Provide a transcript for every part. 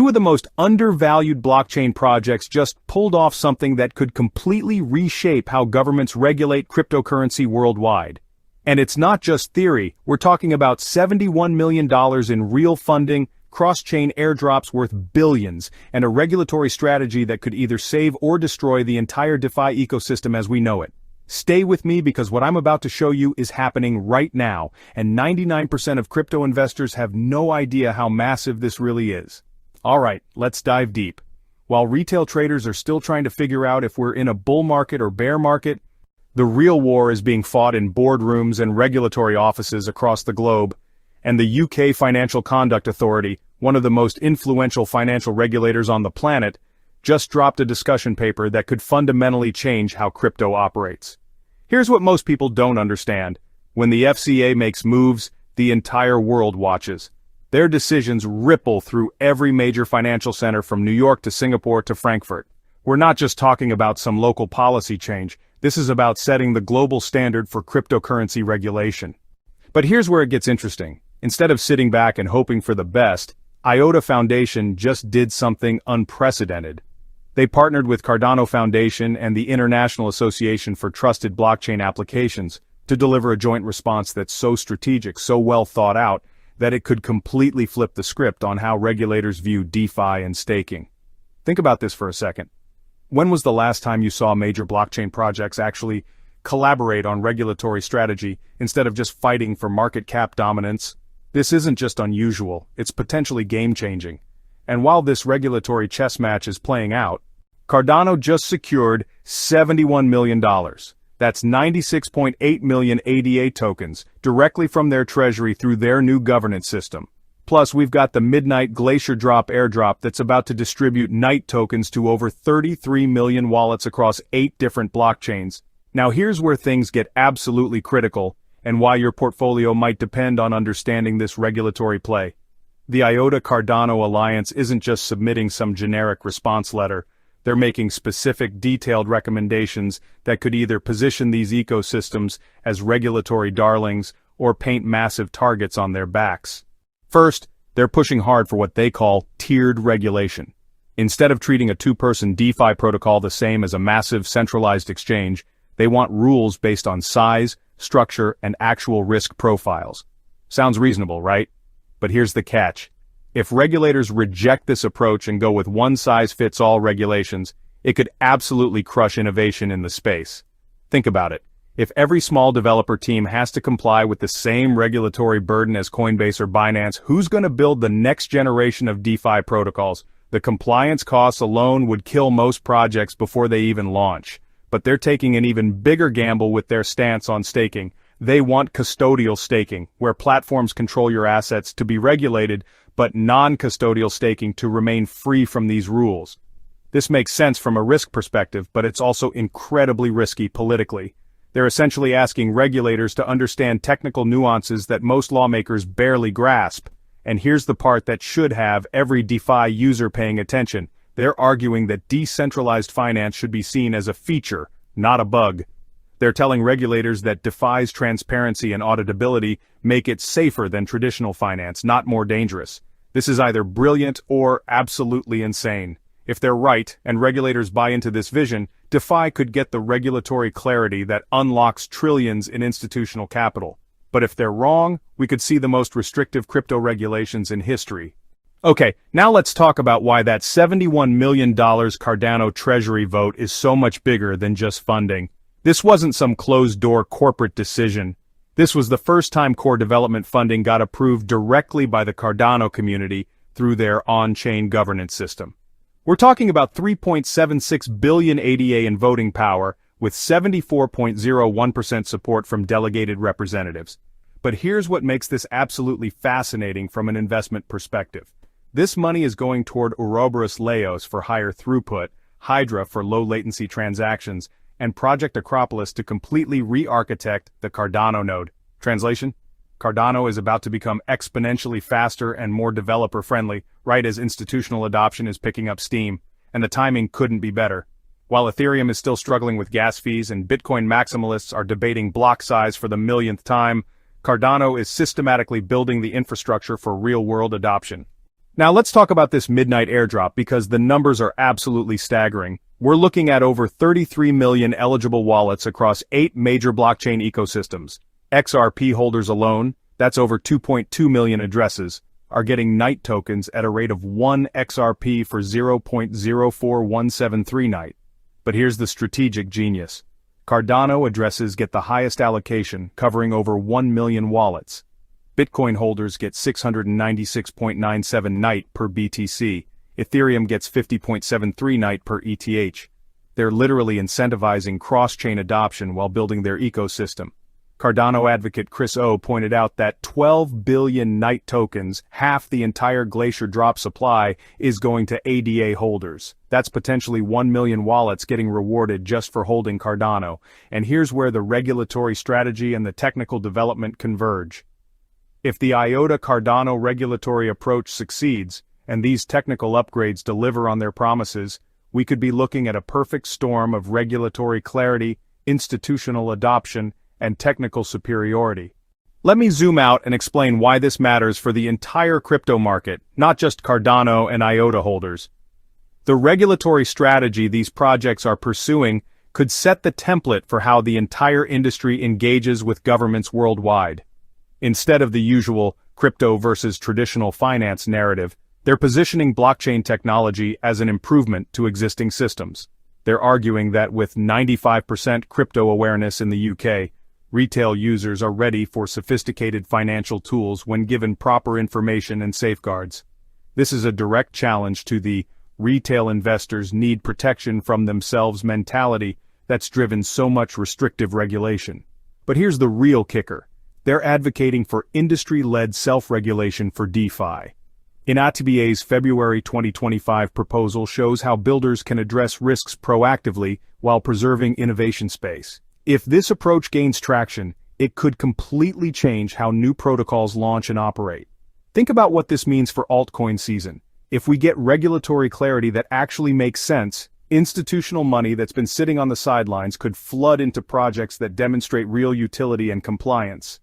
Two of the most undervalued blockchain projects just pulled off something that could completely reshape how governments regulate cryptocurrency worldwide. And it's not just theory, we're talking about $71 million in real funding, cross-chain airdrops worth billions, and a regulatory strategy that could either save or destroy the entire DeFi ecosystem as we know it. Stay with me because what I'm about to show you is happening right now, and 99% of crypto investors have no idea how massive this really is. Alright, let's dive deep. While retail traders are still trying to figure out if we're in a bull market or bear market, the real war is being fought in boardrooms and regulatory offices across the globe, and the UK Financial Conduct Authority, one of the most influential financial regulators on the planet, just dropped a discussion paper that could fundamentally change how crypto operates. Here's what most people don't understand. When the FCA makes moves, the entire world watches. Their decisions ripple through every major financial center from New York to Singapore to Frankfurt. We're not just talking about some local policy change. This is about setting the global standard for cryptocurrency regulation. But here's where it gets interesting. Instead of sitting back and hoping for the best, IOTA Foundation just did something unprecedented. They partnered with Cardano Foundation and the International Association for Trusted Blockchain Applications to deliver a joint response that's so strategic, so well thought out, that it could completely flip the script on how regulators view DeFi and staking. Think about this for a second. When was the last time you saw major blockchain projects actually collaborate on regulatory strategy instead of just fighting for market cap dominance? This isn't just unusual, it's potentially game-changing. And while this regulatory chess match is playing out, Cardano just secured $71 million. That's 96.8 million ADA tokens, directly from their treasury through their new governance system. Plus, we've got the midnight Glacier Drop airdrop that's about to distribute Night tokens to over 33 million wallets across 8 different blockchains. Now here's where things get absolutely critical, and why your portfolio might depend on understanding this regulatory play. The IOTA Cardano Alliance isn't just submitting some generic response letter. They're making specific, detailed recommendations that could either position these ecosystems as regulatory darlings or paint massive targets on their backs. First, they're pushing hard for what they call tiered regulation. Instead of treating a two-person DeFi protocol the same as a massive centralized exchange, they want rules based on size, structure, and actual risk profiles. Sounds reasonable, right? But here's the catch. If regulators reject this approach and go with one-size-fits-all regulations, it could absolutely crush innovation in the space. Think about it. If every small developer team has to comply with the same regulatory burden as Coinbase or Binance, who's going to build the next generation of DeFi protocols? The compliance costs alone would kill most projects before they even launch. But they're taking an even bigger gamble with their stance on staking. They want custodial staking, where platforms control your assets, to be regulated, but non-custodial staking to remain free from these rules. This makes sense from a risk perspective, but it's also incredibly risky politically. They're essentially asking regulators to understand technical nuances that most lawmakers barely grasp. And here's the part that should have every DeFi user paying attention. They're arguing that decentralized finance should be seen as a feature, not a bug. They're telling regulators that DeFi's transparency and auditability make it safer than traditional finance, not more dangerous. This is either brilliant or absolutely insane. If they're right, and regulators buy into this vision, DeFi could get the regulatory clarity that unlocks trillions in institutional capital. But if they're wrong, we could see the most restrictive crypto regulations in history. Okay, now let's talk about why that $71 million Cardano treasury vote is so much bigger than just funding. This wasn't some closed-door corporate decision. This was the first time core development funding got approved directly by the Cardano community through their on-chain governance system. We're talking about 3.76 billion ADA in voting power, with 74.01% support from delegated representatives. But here's what makes this absolutely fascinating from an investment perspective. This money is going toward Ouroboros Laos for higher throughput, Hydra for low-latency transactions, and Project Acropolis to completely re-architect the Cardano node. Translation? Cardano is about to become exponentially faster and more developer-friendly, right as institutional adoption is picking up steam, and the timing couldn't be better. While Ethereum is still struggling with gas fees and Bitcoin maximalists are debating block size for the millionth time, Cardano is systematically building the infrastructure for real-world adoption. Now let's talk about this midnight airdrop because the numbers are absolutely staggering. We're looking at over 33 million eligible wallets across 8 major blockchain ecosystems. XRP holders alone, that's over 2.2 million addresses, are getting night tokens at a rate of 1 XRP for 0.04173 night. But here's the strategic genius. Cardano addresses get the highest allocation, covering over 1 million wallets. Bitcoin holders get 696.97 night per BTC. Ethereum gets 50.73 night per ETH. They're literally incentivizing cross-chain adoption while building their ecosystem. Cardano advocate Chris O pointed out that 12 billion night tokens, half the entire Glacier Drop supply, is going to ADA holders. That's potentially 1 million wallets getting rewarded just for holding Cardano. And here's where the regulatory strategy and the technical development converge. If the IOTA Cardano regulatory approach succeeds, and these technical upgrades deliver on their promises, we could be looking at a perfect storm of regulatory clarity, institutional adoption, and technical superiority. Let me zoom out and explain why this matters for the entire crypto market, not just Cardano and IOTA holders. The regulatory strategy these projects are pursuing could set the template for how the entire industry engages with governments worldwide. Instead of the usual crypto versus traditional finance narrative, they're positioning blockchain technology as an improvement to existing systems. They're arguing that with 95% crypto awareness in the UK, retail users are ready for sophisticated financial tools when given proper information and safeguards. This is a direct challenge to the retail investors need protection from themselves mentality that's driven so much restrictive regulation. But here's the real kicker. They're advocating for industry-led self-regulation for DeFi. IOTA's February 2025 proposal shows how builders can address risks proactively while preserving innovation space. If this approach gains traction, it could completely change how new protocols launch and operate. Think about what this means for altcoin season. If we get regulatory clarity that actually makes sense, institutional money that's been sitting on the sidelines could flood into projects that demonstrate real utility and compliance.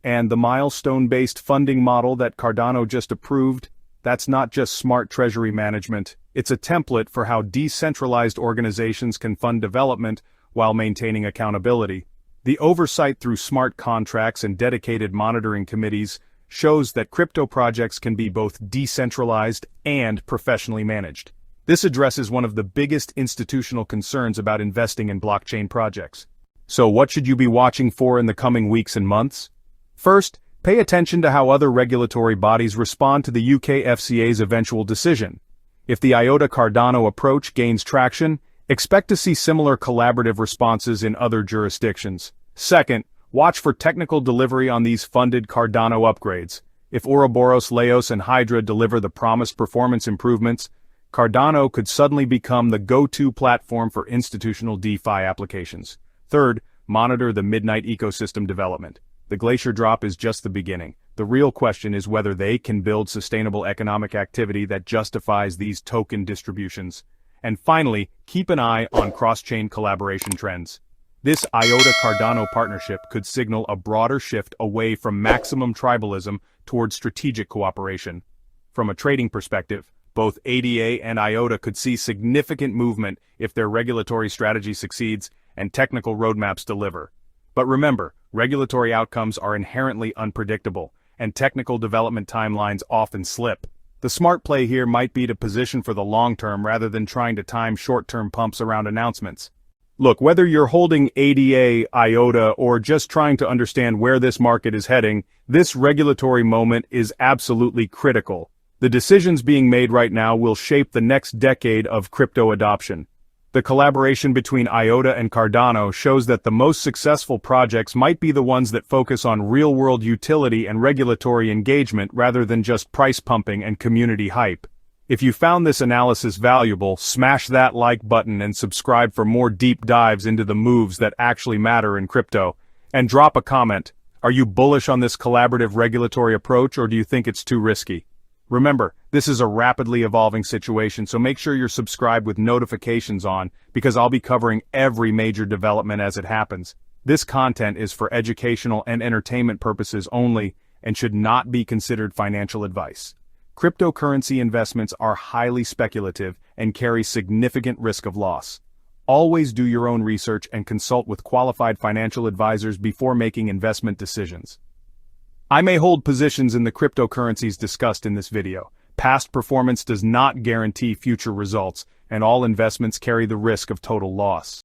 And the milestone-based funding model that Cardano just approved, that's not just smart treasury management, it's a template for how decentralized organizations can fund development while maintaining accountability. The oversight through smart contracts and dedicated monitoring committees shows that crypto projects can be both decentralized and professionally managed. This addresses one of the biggest institutional concerns about investing in blockchain projects. So what should you be watching for in the coming weeks and months? First, pay attention to how other regulatory bodies respond to the UK FCA's eventual decision. If the IOTA Cardano approach gains traction, expect to see similar collaborative responses in other jurisdictions. Second, watch for technical delivery on these funded Cardano upgrades. If Ouroboros, Laos, and Hydra deliver the promised performance improvements, Cardano could suddenly become the go-to platform for institutional DeFi applications. Third, monitor the midnight ecosystem development. The Glacier Drop is just the beginning. The real question is whether they can build sustainable economic activity that justifies these token distributions. And finally, keep an eye on cross-chain collaboration trends. This IOTA Cardano partnership could signal a broader shift away from maximum tribalism towards strategic cooperation. From a trading perspective, both ADA and IOTA could see significant movement if their regulatory strategy succeeds and technical roadmaps deliver. But remember, regulatory outcomes are inherently unpredictable, and technical development timelines often slip. The smart play here might be to position for the long term rather than trying to time short-term pumps around announcements. Look, whether you're holding ADA, IOTA, or just trying to understand where this market is heading, this regulatory moment is absolutely critical. The decisions being made right now will shape the next decade of crypto adoption. The collaboration between IOTA and Cardano shows that the most successful projects might be the ones that focus on real-world utility and regulatory engagement rather than just price pumping and community hype. If you found this analysis valuable, smash that like button and subscribe for more deep dives into the moves that actually matter in crypto. And drop a comment. Are you bullish on this collaborative regulatory approach, or do you think it's too risky? Remember, this is a rapidly evolving situation, so make sure you're subscribed with notifications on, because I'll be covering every major development as it happens. This content is for educational and entertainment purposes only, and should not be considered financial advice. Cryptocurrency investments are highly speculative and carry significant risk of loss. Always do your own research and consult with qualified financial advisors before making investment decisions. I may hold positions in the cryptocurrencies discussed in this video. Past performance does not guarantee future results, and all investments carry the risk of total loss.